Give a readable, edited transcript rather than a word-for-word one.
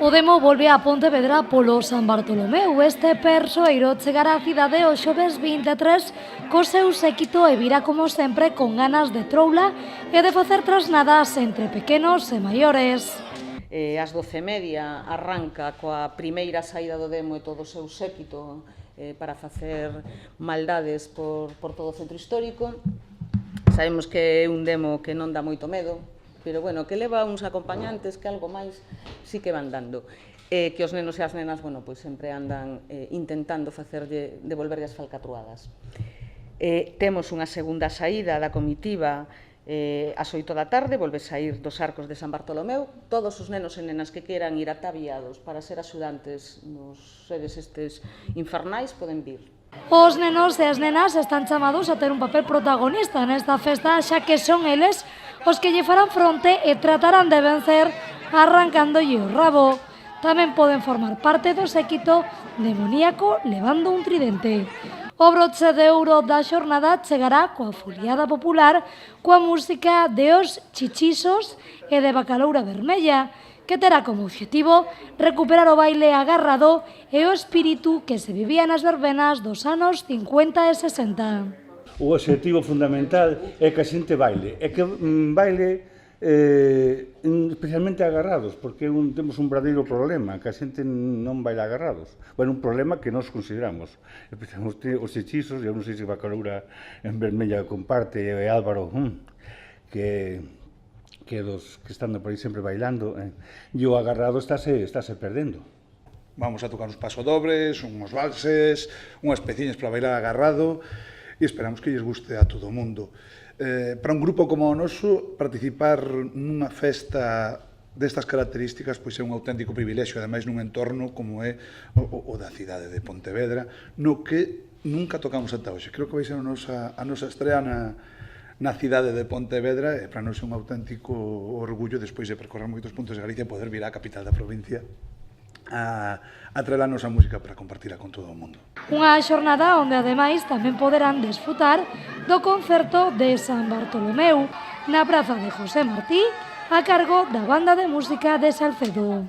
O demo volve a Pontevedra polo San Bartolomeu. Este persoeiro chegará á cidade o xoves 23 co seu séquito e virá como sempre con ganas de troula e de facer trasnadas entre pequenos e maiores. Ás 12:30 arranca coa primeira saída do demo e todo o seu séquito para facer maldades por todo o centro histórico. Sabemos que é un demo que non dá moito medo, pero bueno, que leva uns acompañantes que algo máis sí que van dando. Que os nenos e as nenas, bueno, pois sempre andan intentando devolverlle as falcatruadas. Temos unha segunda saída da comitiva ás 8 da tarde, volve saír dos arcos de San Bartolomeu. Todos os nenos e nenas que queran ir ataviados para ser axudantes nos seres estes infernais poden vir. Os nenos e as nenas están chamados a ter un papel protagonista nesta festa, xa que son eles os que lle farán fronte e tratarán de vencer arrancándolle o rabo. Tamén poden formar parte do séquito demoníaco levando un tridente. O broche de ouro da xornada chegará coa foliada popular, coa música de Os Chichisos e de Bacaloura Vermella, que terá como obxectivo recuperar o baile agarrado e o espírito que se vivía nas verbenas dos anos 50 e 60. O obxectivo fundamental é que a xente baile, e que baile especialmente agarrados, porque temos un verdadeiro problema, que a xente non baila agarrados. Bueno, un problema que nós consideramos. Especialmente os hechizos, eu non sei se Bacaloura en Vermella comparte, e Álvaro, que dos que están por aí sempre bailando, e o agarrado estáse perdendo. Vamos a tocar uns pasodobles, uns valses, unhas peciñas para bailar agarrado, e esperamos que lles guste a todo o mundo. Para un grupo como o noso, participar nunha festa destas características pois é un auténtico privilexio, ademais nun entorno como é o da cidade de Pontevedra, no que nunca tocamos ata hoxe. Creo que vai ser a nosa estrea na cidade de Pontevedra, e para nós é un auténtico orgullo, despois de percorrer moitos puntos de Galicia, poder vir á capital da provincia a traer a nosa música para compartila con todo o mundo. Unha xornada onde ademais tamén poderán desfrutar do concerto de San Bartolomeu na praza de José Martí a cargo da banda de música de Salcedo.